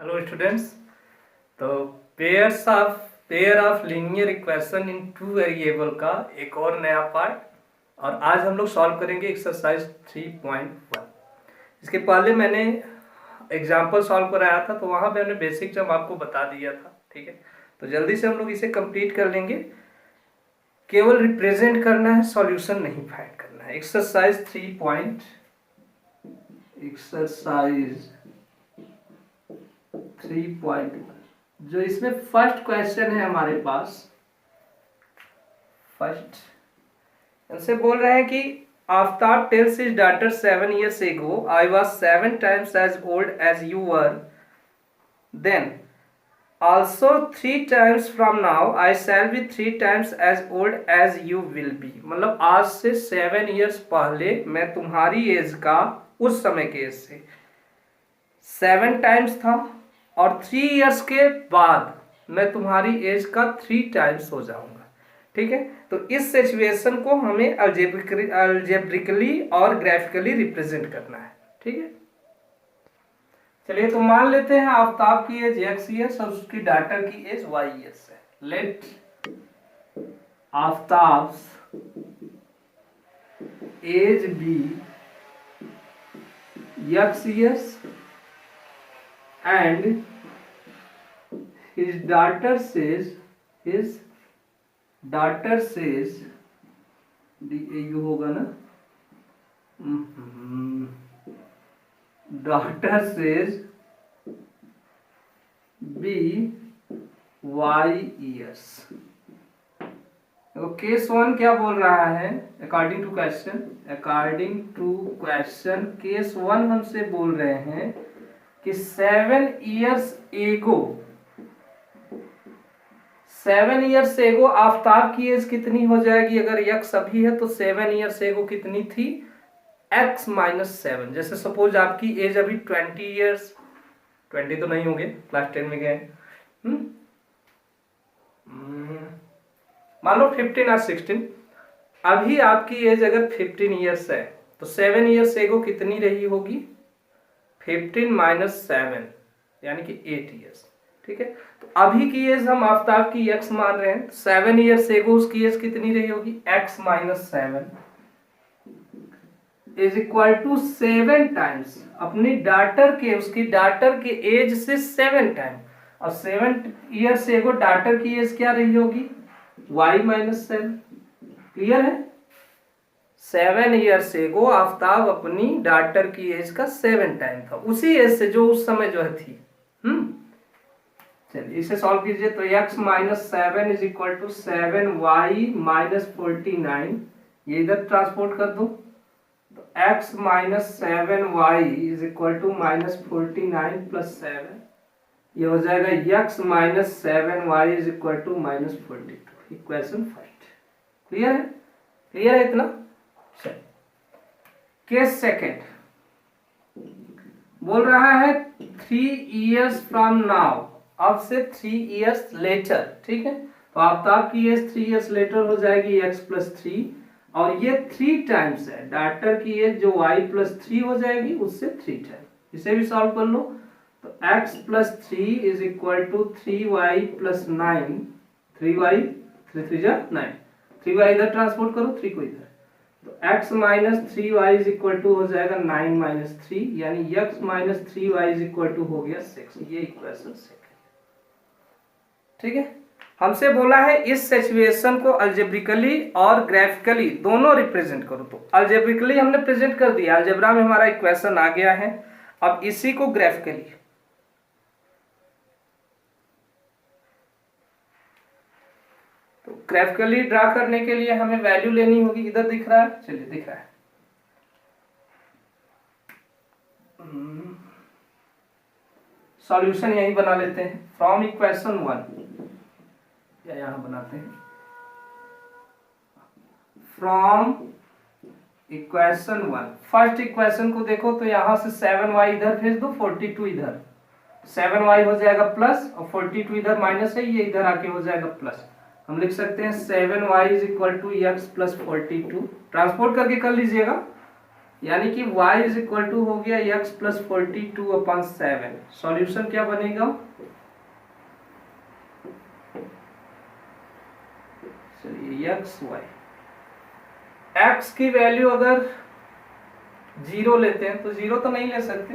Hello students. तो pair of linear equation in two variable का एक और नया पार्ट, और आज हम लोग सॉल्व करेंगे एक्सरसाइज 3.1। इसके पहले मैंने एग्जाम्पल सॉल्व कराया था, तो वहाँ पे हमने बेसिक जब आपको बता दिया था। ठीक है, तो जल्दी से हम लोग इसे कंप्लीट कर लेंगे। केवल रिप्रेजेंट करना है, सॉल्यूशन नहीं फाइंड करना है। एक्सरसाइज 3.1 जो इसमें फर्स्ट क्वेश्चन है हमारे पास। फर्स्ट इनसे बोल रहे हैं कि Aftab tales his daughter 7 years ago I was 7 times as old as you were then, also 3 times from now I shall be 3 times as old as you will be। मतलब आज से 7 years पहले मैं तुम्हारी एज का, उस समय के एज से 7 टाइम्स था, और 3 इयर्स के बाद मैं तुम्हारी एज का 3 टाइम्स हो जाऊंगा। ठीक है, तो इस सिचुएशन को हमें अल्जेब्रिकली और ग्राफिकली रिप्रेजेंट करना है। ठीक है, चलिए तो मान लेते हैं आफ्ताब की एज x ईयर्स और उसकी डॉटर की एज y ईयर्स है। Let Aftab age be x years and his daughter says DAU होगा ना, daughter says B Y years। Case 1 क्या बोल रहा है? अकॉर्डिंग टू क्वेश्चन केस 1 हमसे बोल रहे हैं कि 7 इयर्स एगो आफ्ताब की एज कितनी हो जाएगी? अगर x अभी है तो 7 इयर्स एगो कितनी थी? x - 7। जैसे सपोज आपकी एज अभी 20 इयर्स, 20 तो नहीं होंगे, क्लास 10 में गए, मान लो 15 और 16। अभी आपकी एज अगर 15 इयर्स है तो 7 इयर्स एगो कितनी रही होगी? 15 - 7 यानी कि 8 इयर्स। ठीक है, तो अभी की एज हम आफ्ताब की x मान रहे हैं, 7 इयर्स एगो उसकी एज कितनी रही होगी? x - 7 is equal to 7 times अपनी डाटर के, उसकी डाटर के एज से 7 टाइम, और 7 इयर्स एगो डाटर की एज क्या रही होगी? y - 7। क्लियर है? 7 इयर्स एगो आफ्ताब अपनी डाटर की एज का 7 टाइम था, उसी एज से जो उस समय जो है थी। चलिए इसे सॉल्व कीजिए। तो x - 7 is equal to 7y - 49, ये इधर ट्रांसपोर्ट कर दो। तो x - 7y is equal to -49 + 7, ये हो जाएगा x - 7y is equal to -42। Equation first clear है? क्लियर है इतना? चलिए केस सेकेंड बोल रहा है 3 years फ्रॉम नाउ, अब से 3 years लेटर। ठीक है, तो आफ्ताब की एज 3 years लेटर हो जाएगी x + 3, और ये 3 टाइम्स है डाटर की एज जो y + 3 हो जाएगी उससे 3 टाइम। इसे भी सॉल्व कर लो। तो x + 3 is equal to 3y + 9, 3y 3 3 जा 9, 3y इधर ट्रांसपोर्ट करो, 3 को इधर। तो x - 3y is equal to हो जाएगा 9 - 3, यानी x - 3y is equal to हो गया 6। ये इक्वेशन सेकंड। ठीक है, हमसे बोला है इस सिचुएशन को अल्जेब्रिकली और ग्राफिकली दोनों रिप्रेजेंट करो। तो अल्जेब्रिकली हमने प्रेजेंट कर दिया, अलजेब्रा में हमारा इक्वेशन आ गया है। अब इसी को ग्राफिकली, तो ग्राफिकली ड्रा करने के लिए हमें वैल्यू लेनी होगी। इधर दिख रहा है, चलिए दिख रहा है। सॉल्यूशन यही बना लेते हैं फ्रॉम इक्वेशन 1, या यहां बनाते हैं फ्रॉम इक्वेशन 1। फर्स्ट इक्वेशन को देखो तो यहां से 7y इधर भेज दो, 42 इधर, 7y हो जाएगा प्लस, और 42 इधर माइनस है, ये इधर आके हो जाएगा प्लस। हम लिख सकते हैं 7y is equal to x + 42, transport करके कर लीजिएगा। यानी कि y इज इक्वल टू हो गया x प्लस 42/7। सॉल्यूशन क्या बनेगा, चलिए x की वैल्यू अगर 0 लेते हैं तो 0 तो नहीं ले सकते,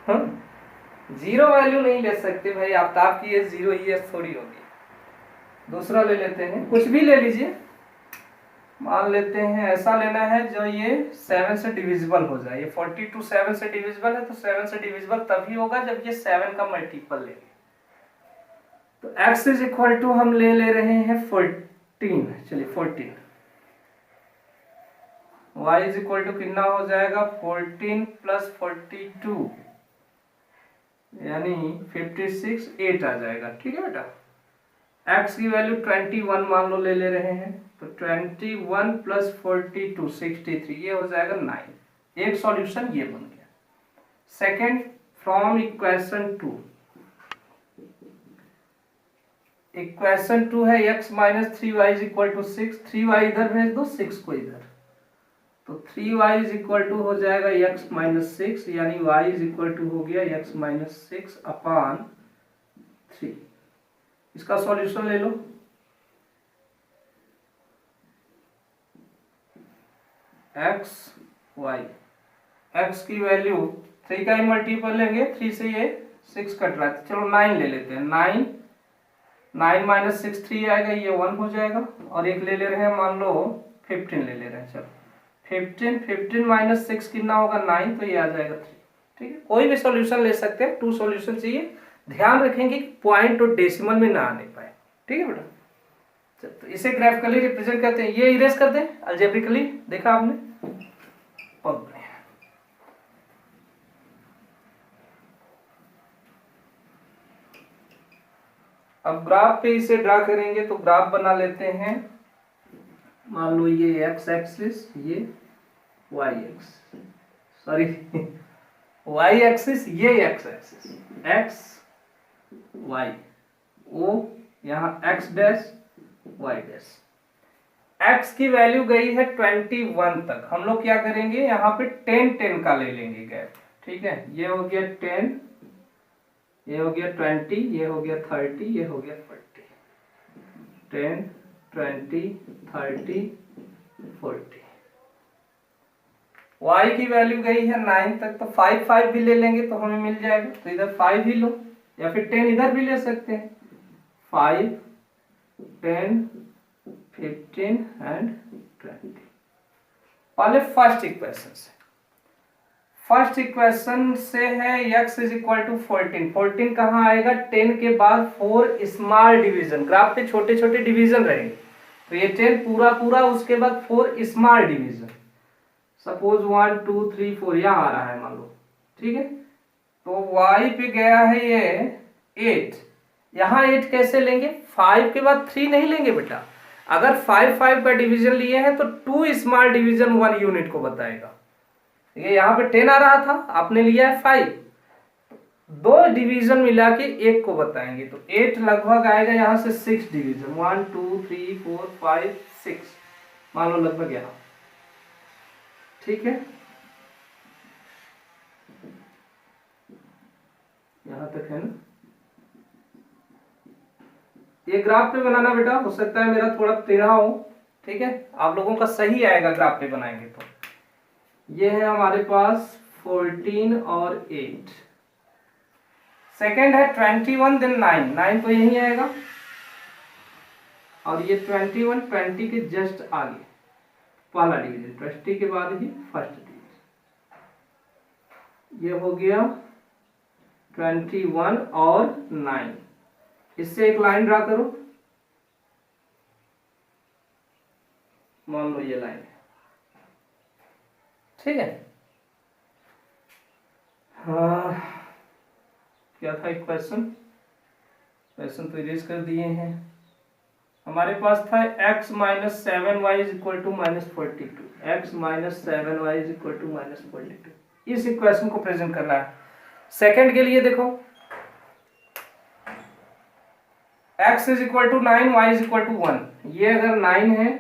हाँ 0 वैल्यू नहीं ले सकते भाई, आफ्ताब की ये 0 ही थोड़ी होगी। दूसरा ले लेते हैं, कुछ भी ले लीजिए, मान लेते हैं ऐसा लेना है जो ये 7 से डिविजिबल हो जाए। ये 42 7 से डिविजिबल है, तो 7 से डिविजिबल तभी होगा जब ये 7 का मल्टीपल लेंगे। तो x इज इक्वल टू हम ले रहे हैं 14, चलिए 14, y इज इक्वल टू कितना हो जाएगा 14 प्लस 42 यानी 56, 8 आ जाएगा। ठीक है बेटा, x की वैल्यू 21 मान लो ले रहे हैं, तो 21 प्लस 42 63, ये हो जाएगा 9। एक सॉल्यूशन ये बन गया। सेकंड, फ्रॉम इक्वेशन 2, इक्वेशन 2 है x minus 3y is equal to 6, 3y इधर भेज दो, 6 को इधर, तो 3y इज इक्वल टू हो जाएगा x माइनस 6, यानी y इज इक्वल टू हो गया x माइनस 6 अपॉन 3। इसका सॉल्यूशन ले लो, x की वैल्यू 3 का ही मल्टीपल लेंगे, 3 से ये 6 कट रहा है, चलो 9 ले लेते हैं। 9 माइनस 6 3 आएगा, ये 1 हो जाएगा, और एक ले रहे हैं मान लो 15 ले रहे हैं, चलो 15 माइनस 6 कितना होगा 9, तो ये आ जाएगा 3। ठीक है, कोई भी सॉल्यूशन ले सकते हैं, 2 सॉल्यूशन चाहिए, ध्यान रखेंगे पॉइंट और डेसिमल में ना आने पाए। ठीक है बेटा, तो इसे ग्राफिकली रिप्रेजेंट करते हैं, ये इरेज कर दें अलजेब्रिकली, देखा आपने, बहुत बढ़िया। अब ग्राफ पे इसे ड्रा करेंगे, तो ग्राफ बना लेते हैं, मान लो ये x एक्सिस, ये y axis, sorry y axis, ये x axis, x y, o यहाँ x dash y dash. x की वैल्यू गई है 21 तक, हम लोग क्या करेंगे यहाँ पे 10 का ले लेंगे गैप। ठीक है, ये हो गया 10, ये हो गया 20, ये हो गया 30, ये हो गया 40, 10 20 30 40। y की वैल्यू गई है 9 तक, तो 5 भी ले लेंगे तो हमें मिल जाएगा, तो इधर 5 ही लो, या फिर 10 इधर भी ले सकते हैं, 5 10 15 एंड 20। पहले फर्स्ट इक्वेशन से, फर्स्ट इक्वेशन से है x इज इक्वल टू 14, 14 कहाँ आएगा 10 के बाद 4 स्मॉल डिवीजन, ग्राफ पे छोटे छोटे डिवीजन रहेंगे, तो ये 10 पूरा पूरा, उसके बाद 4 स्मॉल डिवीजन, सपोज 1 2 3 4 यहाँ आ रहा है मान लो। ठीक है, तो y पे गया है ये 8, यहाँ 8 कैसे लेंगे, 5 के बाद 3 नहीं लेंगे बेटा, अगर 5 का डिवीजन लिए हैं तो 2 स्मॉल डिवीजन 1 यूनिट को बताएगा। ये यहाँ पे 10 आ रहा था, आपने लिया है 5, 2 डिवीजन मिला के 1 को बताएंगे, तो 8 लगभग आएगा यहाँ से 6 डिवीजन, 1 2 3 4 5 6 मान लो लगभग यहाँ। ठीक है, यहाँ तक है ना। ये ग्राफ पे बनाना बेटा, हो सकता है मेरा थोड़ा टेढ़ा हो, ठीक है, आप लोगों का सही आएगा ग्राफ पे बनाएंगे तो। ये है हमारे पास 14 और 8, सेकेंड है 21 देन 9 तो यही आएगा, और ये 21 20 के जस्ट आगे पहला डिवीजन, 20 के बाद ही फर्स्ट डिवीजन, ये हो गया 21 और 9। इससे एक लाइन ड्रा करो, मान लो ये लाइन है। ठीक है, हाँ क्या था इक्वेशन, क्वेश्चन तो इरेज कर दिए हैं। हमारे पास था x minus 7y is equal to minus 42, x minus 7y is equal to minus 42, इस इक्वेशन को प्रेजेंट करना है। सेकंड के लिए देखो, x is equal to 9, y is equal to 1, ये अगर 9 है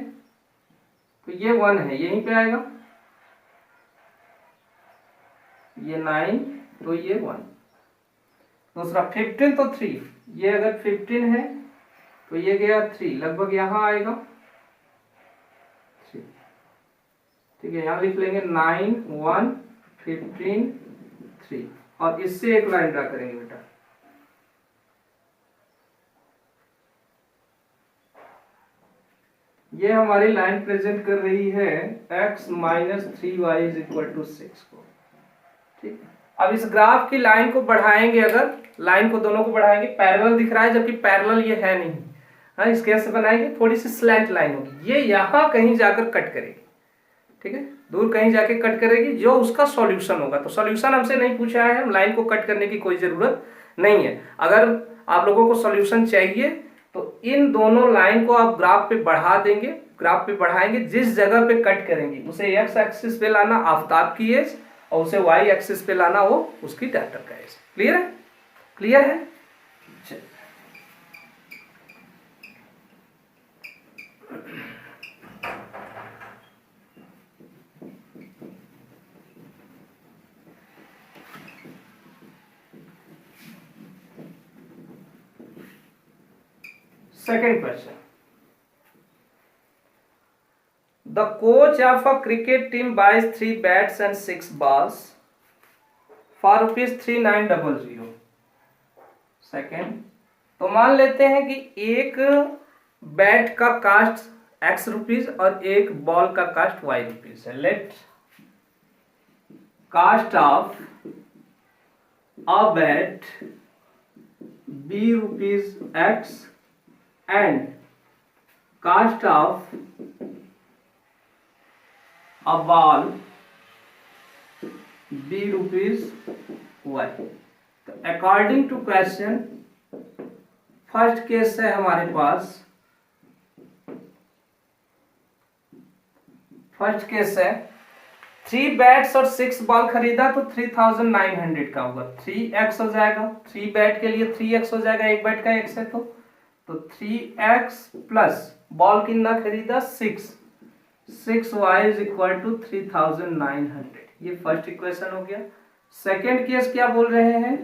तो ये 1 है, यहीं पे आएगा, ये 9, तो ये 1। दूसरा 15 तो 3, ये अगर 15 है तो ये गया 3, लगभग यहाँ आएगा 3। ठीक है, यहाँ लिख लेंगे 9, 1, 15, 3, और इससे एक लाइन ड्रा करेंगे बेटा। ये हमारी लाइन प्रेजेंट कर रही है x minus 3y is equal to 6 को। ठीक है, अब इस ग्राफ की लाइन को बढ़ाएंगे, अगर लाइन को दोनों को बढ़ाएंगे, पैरेलल दिख रहा है जबकि पैरेलल ये है नहीं। हाँ, इसके कैसे बनाएंगे, थोड़ी सी स्लैंट लाइन होगी, ये यहाँ कहीं जाकर कट करेगी। ठीक है, दूर कहीं जाके कट करेगी, जो उसका सॉल्यूशन होगा। तो सॉल्यूशन हमसे नहीं पूछा है, हम लाइन को कट करने की कोई जरूरत नहीं है। अगर आप लोगों को सॉल्यूशन चाहिए तो इन दोनों लाइन को आप ग्राफ पे बढ़ा देंगे, ग्राफ पे बढ़ाएंगे, जिस जगह पे कट करेंगे उसे एक्स एक्सिस पे लाना आफताब की एज, और उसे वाई एक्सिस पे लाना वो उसकी डायरेक्टर का एज। क्लियर है? क्लियर है? Second question. The coach of a cricket team buys 3 bats and 6 balls for rupees 3900. Second, तो मान लेते हैं कि एक बैट का कास्ट x रुपीज और एक बॉल का कास्ट y रुपीज है। Let cost of a bat b rupees x and cost of a ball b rupees y। तो according to question first case है हमारे पास, फर्स्ट केस है 3 bats और 6 ball खरीदा तो 3900 का होगा, 3x हो जाएगा, 3 बैट के लिए 3x हो जाएगा, एक बैट का x है तो 3x प्लस बॉल कितना खरीदा 6y इज इक्वल टू 3900। ये फर्स्ट इक्वेशन हो गया। सेकेंड केस क्या बोल रहे हैं,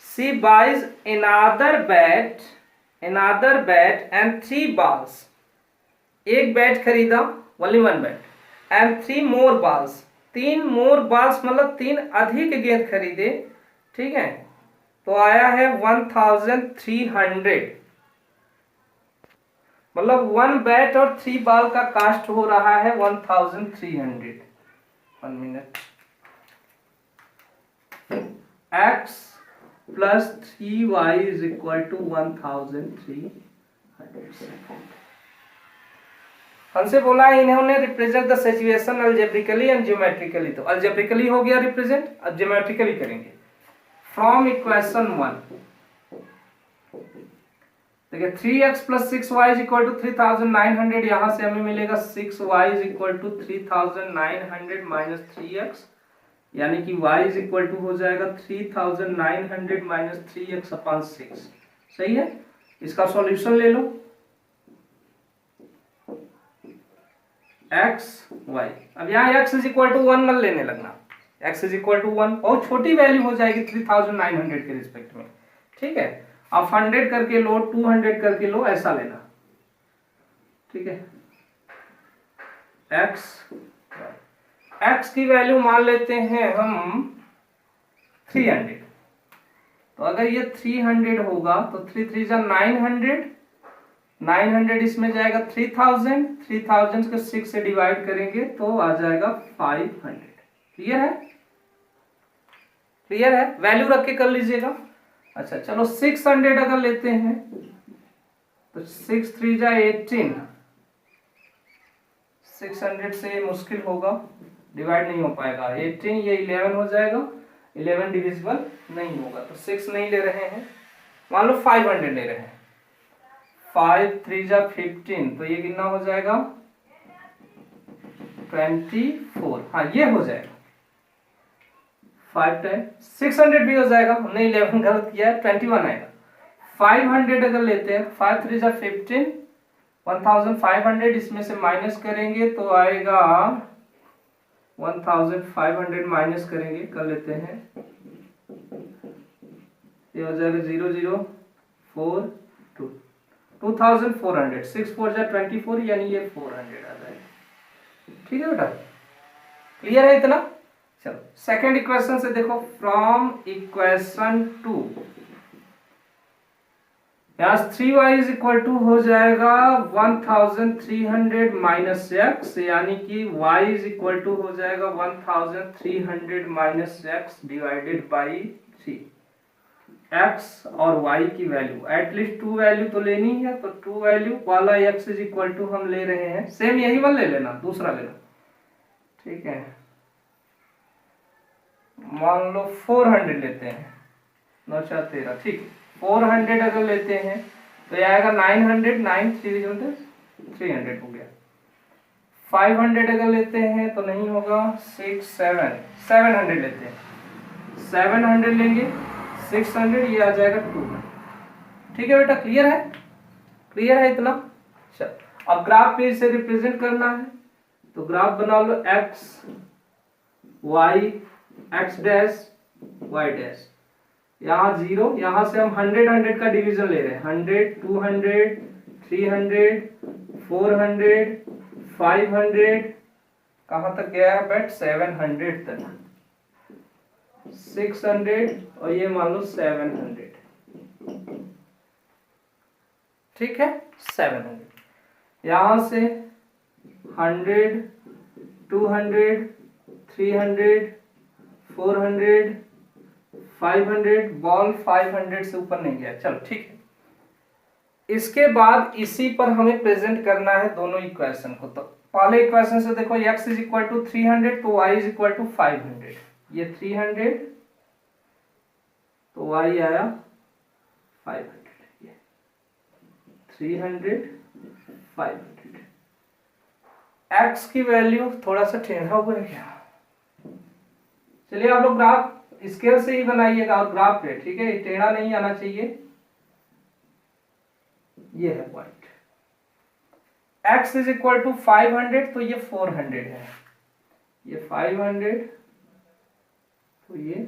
C buys another bat and 3 balls। एक बैट खरीदा, only 1 bat, and 3 more balls, 3 more balls मतलब 3 अधिक गेंद खरीदे। ठीक है, तो आया है 1300, मतलब 1 बैट और 3 बॉल का कास्ट हो रहा है 1300। 1 minute, x plus 3y is equal to 1300। हमसे बोला है इन्होंने represent the situation algebraically and geometrically, तो अलजेब्रिकली हो गया रिप्रेजेंट, अब ज्योमेट्रिकली करेंगे। फ्रॉम इक्वेशन 1 देखिए 3x plus 6y is equal to 3900, यहां से हमें मिलेगा 6y is equal to 3900 minus 3x, यानी कि y इज इक्वल टू हो जाएगा 3900 माइनस 3x अपॉन 6। सही है, इसका सॉल्यूशन ले लो, x y। अब यहाँ x इज इक्वल टू 1 मत लेने लगना, x इज इक्वल टू 1 बहुत छोटी वैल्यू हो जाएगी 3900 के रिस्पेक्ट में। ठीक है, आप 100 करके लो, 200 करके लो, ऐसा लेना। ठीक है, x की वैल्यू मान लेते हैं हम 300, तो अगर ये 300 होगा तो 3 3 जा 900 इसमें जाएगा 3000 को 6 से डिवाइड करेंगे तो आ जाएगा 500। क्लियर है? क्लियर है, वैल्यू रख के कर लीजिएगा। अच्छा चलो 600 अगर लेते हैं तो 6 3 जा 18, 600 से मुश्किल होगा, डिवाइड नहीं हो पाएगा, 18 ये 11 हो जाएगा, 11 डिविजिबल नहीं होगा, तो 6 नहीं ले रहे हैं, मान लो 500 ले रहे हैं, 5 3 जा 15, तो ये कितना हो जाएगा 24। हाँ ये हो जाएगा 5 टाइम 600 भी हो जाएगा, हमने 11 गलत किया है, 21 आएगा। 500 अगर लेते हैं 5 3 जा 15, 1500 इसमें से माइनस करेंगे तो आएगा 1500 माइनस करेंगे, कर लेते हैं, ये हो जाएगा 0042 2400, 6 4 जा 24, यानी ये 400 आ जाएगा। ठीक है बेटा, क्लियर है इतना। चलो सेकंड इक्वेशन से देखो, फ्रॉम इक्वेशन 2 यहाँ 3y इज इक्वल टू हो जाएगा 1300 माइनस एक्स, यानी कि y इज इक्वल टू हो जाएगा 1300 minus x divided by 3। x और y की वैल्यू एटलीस्ट 2 वैल्यू तो लेनी है, तो 2 वैल्यू वाला x इज इक्वल टू हम ले रहे हैं, सेम यही वाला ले लेना, दूसरा लेना। ठीक है, मान लो 400 लेते हैं, 9 4 13, ठीक है। 400 अगर लेते हैं तो ये आएगा 900, 9 300 हो गया। 500 अगर लेते हैं तो नहीं होगा, 6 7 700 लेते हैं, 700 लेंगे, 600, ये आ जाएगा 200। ठीक है बेटा, क्लियर है, क्लियर है इतना। चल अब ग्राफ पे इसे रिप्रेजेंट करना है, तो ग्राफ बना लो x y x dash y dash, यहाँ 0, यहाँ से हम 100 का डिवीजन ले रहे हैं, 100 200 300 400 500, कहाँ तक गया है बेट, 700 तक, 600 और ये मान लो 700। ठीक है, 700, यहाँ से 100 200 300 400 500, बॉल 500 से ऊपर नहीं गया, चलो ठीक है। इसके बाद इसी पर हमें प्रेजेंट करना है दोनों इक्वेशन को। तो पहले इक्वेशन से देखो, x इज इक्वल टू 300 तो y इज इक्वल टू 500, ये 300 तो y आया 500, ये 300 500। x की वैल्यू थोड़ा सा टेढ़ा हुआ है क्या, चलिए आप लोग ग्राफ स्केल से ही बनाइएगा और ग्राफ पे, ठीक है, टेढ़ा नहीं आना चाहिए। ये है point, x is equal to 500 तो ये 400 है, ये 500 तो ये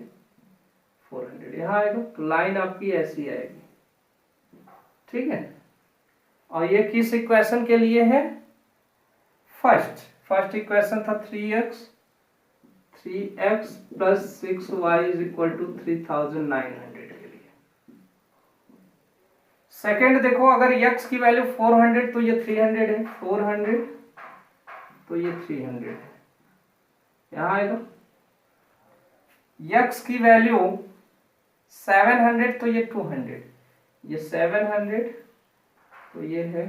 400 यहां आएगा, तो लाइन आपकी ऐसी आएगी। ठीक है, और ये किस इक्वेशन के लिए है, फर्स्ट इक्वेशन था 3x plus 6y is equal to 3900 के लिए। सेकंड देखो, अगर x की वैल्यू 400 तो ये 300 है, 400 तो ये 300 है, यहां आएगा। x की वैल्यू 700 तो ये 200, ये 700 तो ये है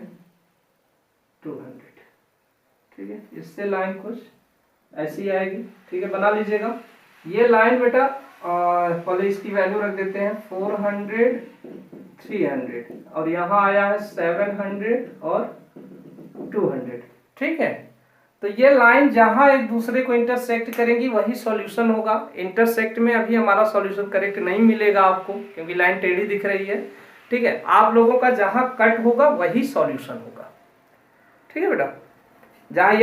200। ठीक है, इससे लाइन कुछ ऐसी आएगी। ठीक है, बना लीजिएगा ये लाइन बेटा, पहले इसकी वैल्यू रख देते हैं 400 300 और यहाँ आया है 700 और 200। ठीक है, तो ये लाइन जहां एक दूसरे को इंटरसेक्ट करेंगी वही सॉल्यूशन होगा। इंटरसेक्ट में अभी हमारा सॉल्यूशन करेक्ट नहीं मिलेगा आपको, क्योंकि लाइन टेढ़ी दिख रही है। ठीक है, आप लोगों का जहां कट होगा वही सॉल्यूशन होगा। ठीक है बेटा, जहां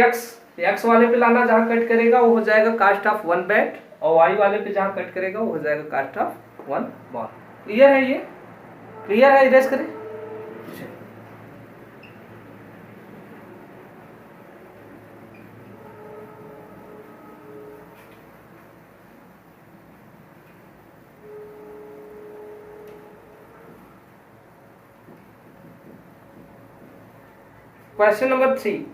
एक्स वाले पे लाना जहां कट करेगा वो हो जाएगा कास्ट ऑफ 1 बैट, और वाई वाले पे जहां कट करेगा वो हो जाएगा कास्ट ऑफ 1 बॉल। क्लियर है, ये क्लियर है, इरेज करें। Question number 3.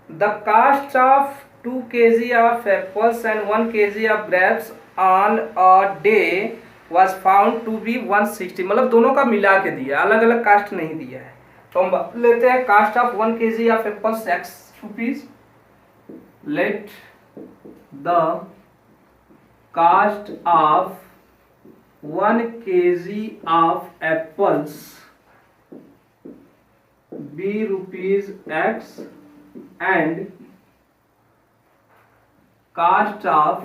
The cost of 2 kg of apples and 1 kg of grapes on a day was found to be 160। मतलब दोनों का मिला के दिया, अलग अलग कास्ट नहीं दिया है। तो हम लेते हैं cast of 1 kg of apples x rupees। Let the cost of 1 kg of apples be rupees x and cost of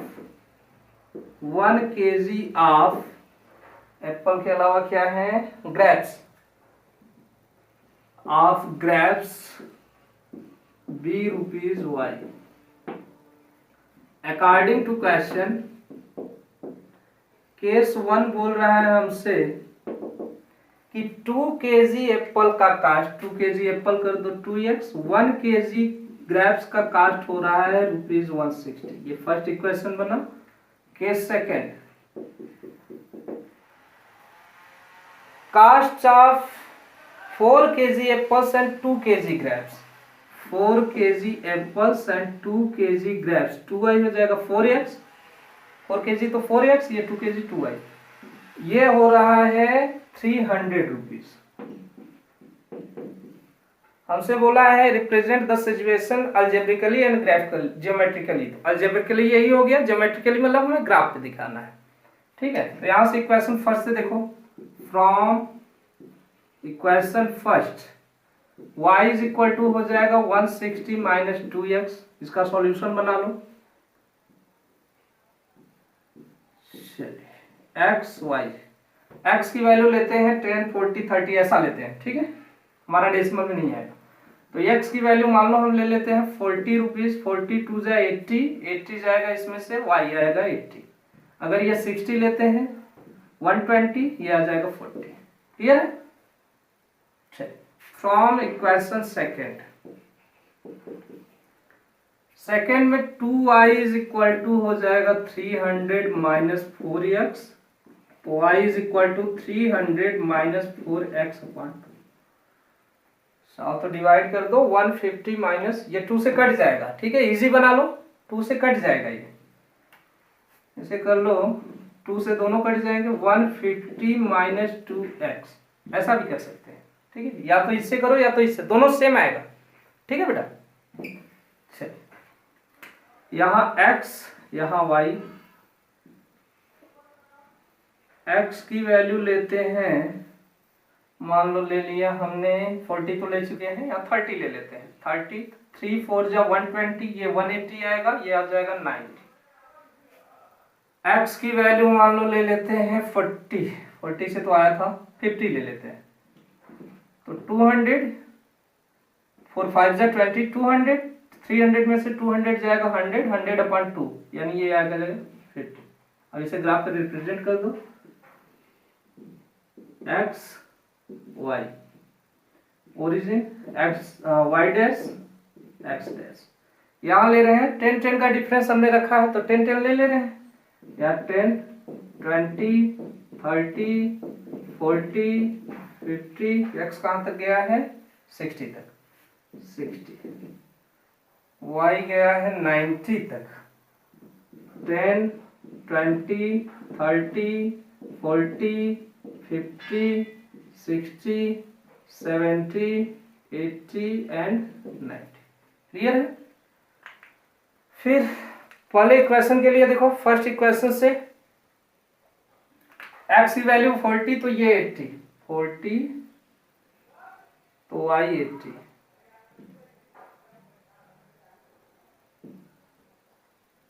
1 kg of Apple के अलावा क्या है, grapes, of grapes be rupees y. According to question, case 1 बोल रहा है हमसे कि 2 kg Apple का कास्ट, 2 kg एप्पल कर दो 2x, 1 kg ग्रेप्स का कास्ट हो रहा है ₹160। ये फर्स्ट इक्वेशन बना। Case second, cost of 4 kg apples and 2 kg grapes, 4 kg apples and 2 kg grapes, 2y हो जाएगा 4x, 4 kg तो 4x, ये 2 kg 2y, ये हो रहा है 300 रुपीज। हमसे बोला है represent the situation algebraically and graphically, geometrically. तो अल्जेब्रिकली यही हो गया, ज्योमेट्रिकली मतलब हमें ग्राफ पे दिखाना है, ठीक है। तो यहां से इक्वेशन फर्स्ट से देखो, from equation first y is equal to हो जाएगा 160 माइनस 2x, इसका सॉल्यूशन बना लो। एक्स वाई, एक्स की वैल्यू लेते हैं 10, 40, 30 ऐसा लेते हैं, ठीक है, हमारा डेसिमल में नहीं आएगा। तो एक्स की वैल्यू मान लो हम ले लेते हैं 40 रुपीज, 42 जाए 80, 80 जाएगा इसमें से, वाई आएगा 80। अगर ये 60 लेते हैं 120, ये आ जाएगा 40। क्लियर है? चलिए, फ्रॉम इक्वेशन सेकेंड में 2y इज इक्वल टू हो जाएगा 300 माइनस 4x, तो y is equal to 300 minus 4x upon 2। तो डिवाइड कर दो, 150 माइनस, ये 2 से कट जाएगा, ठीक है, इजी बना लो, 2 से कट जाएगा, ये ऐसे कर लो, 2 से दोनों कट जाएंगे, 150 माइनस 2x, ऐसा भी कर सकते हैं, ठीक है, या तो इससे करो या तो इससे, दोनों सेम आएगा, ठीक है बेटा। चलिए, यहाँ x यहाँ y, x की वैल्यू लेते हैं, मान लो ले लिया हमने 40 तो ले चुके हैं, यहाँ 30 ले लेते हैं, 30, 3 4 जा 120, ये 180 आएगा, ये आ जाएगा 90। x की वैल्यू मान लो ले लेते हैं 40, 40 से तो आया था, 50 ले लेते हैं, तो 200, 4 5 जा 20, 200, 300 में से 200 जाएगा 100, 100 अपॉन 2, यानी ये आएगा 50। अब इसे ग्राफ पे रिप्रेजेंट कर दो, x y, origin x y dash x dash, यहाँ ले रहे हैं 10 10 का डिफरेंस हमने रखा है, तो 10 10 ले रहे हैं, या 10 20 30 40 50, x कहाँ तक गया है 60 तक, 60, y गया है 90 तक, 10 20 30 40 50 60 70 80 एंड 90। क्लियर है? फिर पहले इक्वेशन के लिए देखो, फर्स्ट इक्वेशन से x की वैल्यू 40, तो ये 80, 40 तो y 80,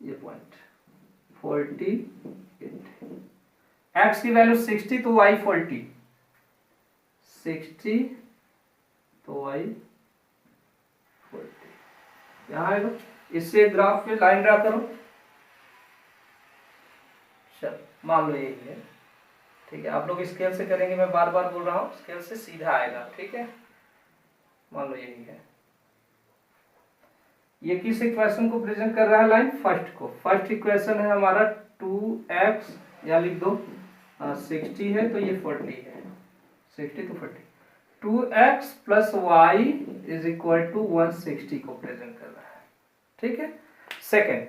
ये पॉइंट 40 80, x की वैल्यू 60 तो y 40, 60 तो y 40, यहाँ आएगा। इससे ग्राफ पे लाइन ड्रा करो, चल मान लो यही है, ठीक है, आप लोग स्केल से करेंगे, मैं बार बार बोल रहा हूँ, स्केल से सीधा आएगा, ठीक है, मान लो यही है। ये किस इक्वेशन को प्रेजेंट कर रहा है, लाइन फर्स्ट को, फर्स्ट इक्वेशन है हमारा 2x, या लिख दो 60 है तो ये 40 है, 60 तो 40, 2x plus y is equal to 160 को प्रेजेंट कर रहा है, ठीक है। सेकेंड,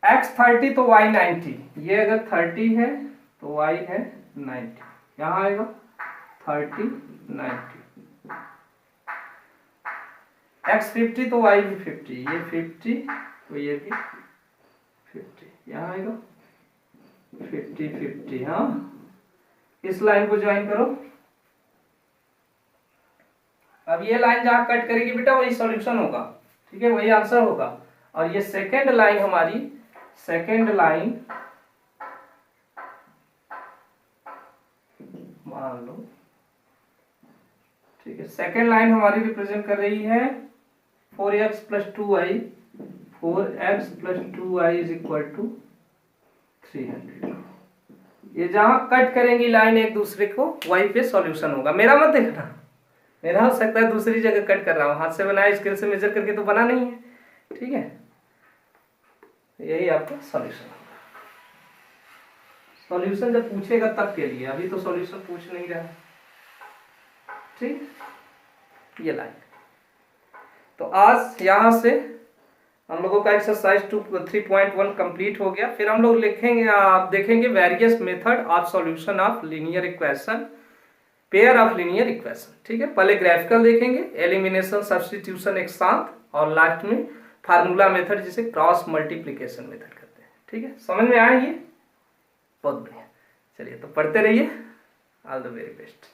x 30 तो y 90, ये अगर 30 है तो y है 90, यहाँ आएगा 30 90, x 50 तो y भी 50, ये 50 तो ये भी 50, यहाँ आएगा 50 50, हाँ। इस लाइन को ज्वाइन करो, अब ये लाइन जहां कट करेगी बेटा वही सॉल्यूशन होगा, ठीक है, वही आंसर होगा। और ये सेकेंड लाइन हमारी, सेकेंड लाइन मान लो ठीक है। सेकेंड लाइन हमारी रिप्रेजेंट कर रही है 4x plus 2y, 4x plus 2y is equal to 300। ये जहां कट करेंगी लाइन एक दूसरे को वहीं पे सॉल्यूशन होगा। मेरा मत देखना, मेरा हो सकता है दूसरी जगह कट कर रहा हूं, हाथ से बनाया स्केल से मेजर करके तो बना नहीं है, ठीक है। यही आपका सॉल्यूशन होगा। सॉल्यूशन जब पूछेगा तब के लिए, अभी तो सॉल्यूशन पूछ नहीं रहा, ठीक। ये लाइन, तो आज यहां से हम लोगों का एक्सरसाइज 3.1 कंप्लीट हो गया। फिर हम लोग लिखेंगे, आप देखेंगे various method of solution of linear equation, pair of linear equation, ठीक है। पहले ग्राफिकल देखेंगे, एलिमिनेशन, सब्स्टिट्यूशन एक साथ, और लास्ट में फार्मूला मेथड जिसे क्रॉस मल्टीप्लिकेशन मेथड कहते हैं, ठीक है। समझ में आया ये? बहुत बढ़िया। चलिए तो पढ़ते रहिए। All the very best.